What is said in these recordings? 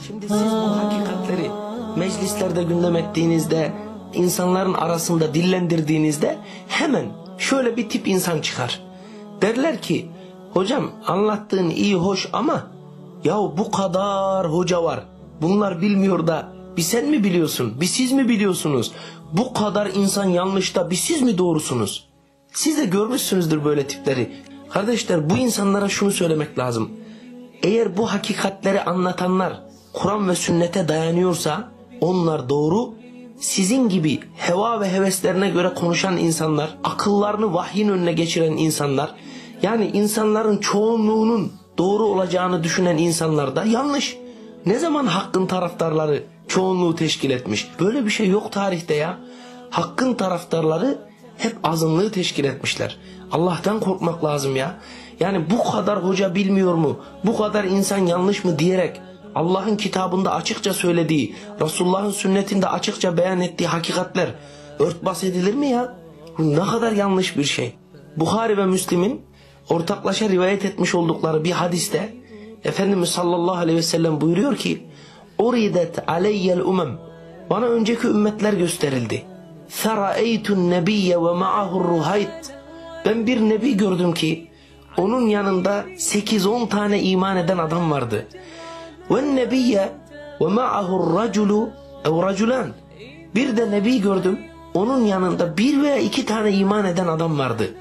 Şimdi siz bu hakikatleri meclislerde gündem ettiğinizde, insanların arasında dillendirdiğinizde hemen şöyle bir tip insan çıkar. Derler ki, hocam anlattığın iyi hoş ama ya bu kadar hoca var. Bunlar bilmiyor da bir sen mi biliyorsun, bir siz mi biliyorsunuz? Bu kadar insan yanlış da bir siz mi doğrusunuz? Siz de görmüşsünüzdür böyle tipleri. Kardeşler, bu insanlara şunu söylemek lazım. Eğer bu hakikatleri anlatanlar Kur'an ve sünnete dayanıyorsa onlar doğru. Sizin gibi heva ve heveslerine göre konuşan insanlar, akıllarını vahyin önüne geçiren insanlar, yani insanların çoğunluğunun doğru olacağını düşünen insanlar da yanlış. Ne zaman hakkın taraftarları çoğunluğu teşkil etmiş? Böyle bir şey yok tarihte ya. Hakkın taraftarları hep azınlığı teşkil etmişler. Allah'tan korkmak lazım ya. Yani bu kadar hoca bilmiyor mu? Bu kadar insan yanlış mı diyerek Allah'ın kitabında açıkça söylediği, Resulullah'ın sünnetinde açıkça beyan ettiği hakikatler örtbas edilir mi ya? Bu ne kadar yanlış bir şey. Buhari ve Müslim'in ortaklaşa rivayet etmiş oldukları bir hadiste Efendimiz sallallahu aleyhi ve sellem buyuruyor ki, "Uridet aleyyel umem." Bana önceki ümmetler gösterildi. "Fera'eytun nebiyye ve ma'ahur ruhayt." Ben bir nebi gördüm ki onun yanında 8-10 tane iman eden adam vardı. Ve nebiyye ve ma'ahur raculu ev raculan. Bir de nebi gördüm. Onun yanında 1 veya 2 tane iman eden adam vardı.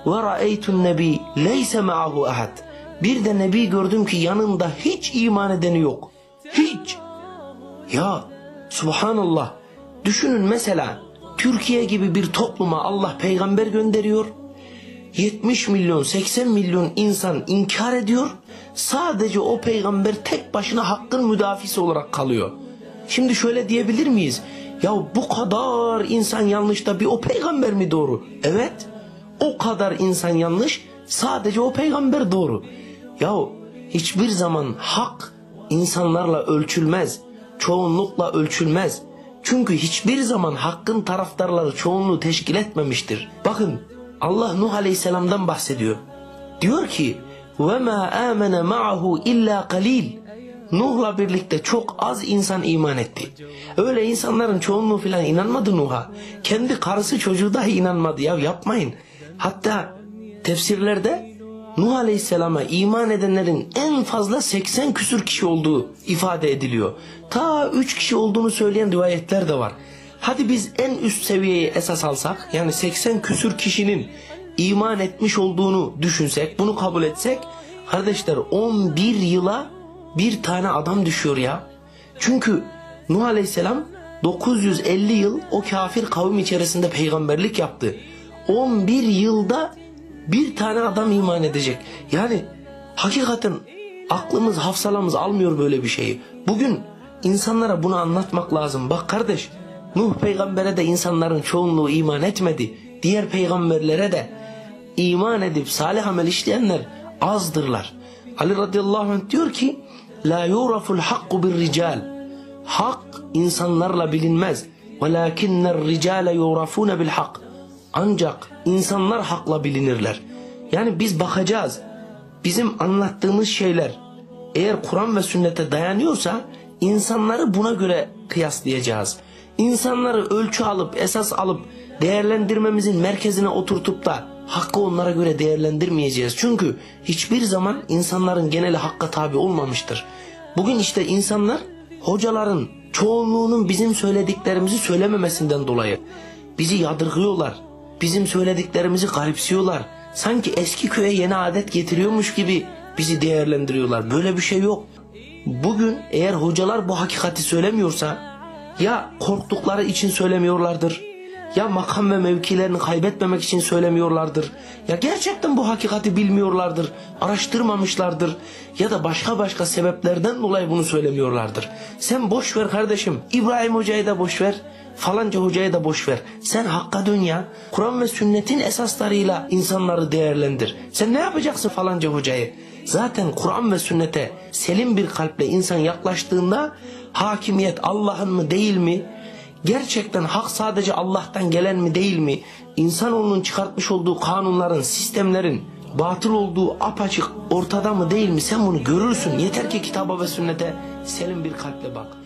Ve ra'eytun nebi leyse ma'ahu ahad. Bir de nebi gördüm ki yanında hiç iman edeni yok. Hiç. Ya subhanallah. Düşünün mesela Türkiye gibi bir topluma Allah peygamber gönderiyor. 70 milyon 80 milyon insan inkar ediyor. Sadece o peygamber tek başına hakkın müdafisi olarak kalıyor. Şimdi şöyle diyebilir miyiz? Ya bu kadar insan yanlış da bir o peygamber mi doğru? Evet. O kadar insan yanlış, sadece o peygamber doğru. Ya hiçbir zaman hak insanlarla ölçülmez. Çoğunlukla ölçülmez. Çünkü hiçbir zaman hakkın taraftarları çoğunluğu teşkil etmemiştir. Bakın Allah Nuh Aleyhisselam'dan bahsediyor. Diyor ki وَمَا آمَنَ مَعَهُ إِلَّا قَلِيلٌ. Nuh'la birlikte çok az insan iman etti. Öyle insanların çoğunluğu filan inanmadı Nuh'a. Kendi karısı çocuğu dahi inanmadı ya, yapmayın. Hatta tefsirlerde Nuh Aleyhisselam'a iman edenlerin en fazla 80 küsür kişi olduğu ifade ediliyor. Ta 3 kişi olduğunu söyleyen rivayetler de var. Hadi biz en üst seviyeyi esas alsak, yani 80 küsür kişinin iman etmiş olduğunu düşünsek, bunu kabul etsek, kardeşler 11 yıla bir tane adam düşüyor ya. Çünkü Nuh Aleyhisselam 950 yıl o kafir kavim içerisinde peygamberlik yaptı. 11 yılda bir tane adam iman edecek. Yani hakikaten aklımız, hafsalamız almıyor böyle bir şeyi. Bugün insanlara bunu anlatmak lazım. Bak kardeş, Nuh peygambere de insanların çoğunluğu iman etmedi. Diğer peygamberlere de iman edip salih amel işleyenler azdırlar. Ali radıyallahu anh diyor ki, la yuraful hakku bir rical. Hak insanlarla bilinmez. Velakinner ricale yurafune bil hak. Ancak insanlar hakla bilinirler. Yani biz bakacağız. Bizim anlattığımız şeyler eğer Kur'an ve sünnete dayanıyorsa insanları buna göre kıyaslayacağız. İnsanları ölçü alıp, esas alıp değerlendirmemizin merkezine oturtup da hakkı onlara göre değerlendirmeyeceğiz. Çünkü hiçbir zaman insanların geneli hakka tabi olmamıştır. Bugün işte insanlar hocaların çoğunluğunun bizim söylediklerimizi söylememesinden dolayı bizi yadırgıyorlar. Bizim söylediklerimizi garipsiyorlar. Sanki eski köye yeni adet getiriyormuş gibi bizi değerlendiriyorlar. Böyle bir şey yok. Bugün eğer hocalar bu hakikati söylemiyorsa ya korktukları için söylemiyorlardır, Ya makam ve mevkilerini kaybetmemek için söylemiyorlardır. Ya gerçekten bu hakikati bilmiyorlardır, araştırmamışlardır. Ya da başka sebeplerden dolayı bunu söylemiyorlardır. Sen boş ver kardeşim. İbrahim Hoca'yı da boş ver. Falanca hocayı da boş ver. Sen hakka dön ya. Kur'an ve sünnetin esaslarıyla insanları değerlendir. Sen ne yapacaksın falanca hocayı? Zaten Kur'an ve sünnete selim bir kalple insan yaklaştığında hakimiyet Allah'ın mı değil mi? Gerçekten hak sadece Allah'tan gelen mi değil mi? İnsanoğlunun çıkartmış olduğu kanunların, sistemlerin batıl olduğu apaçık ortada mı değil mi? Sen bunu görürsün. Yeter ki kitaba ve sünnete selim bir kalple bak.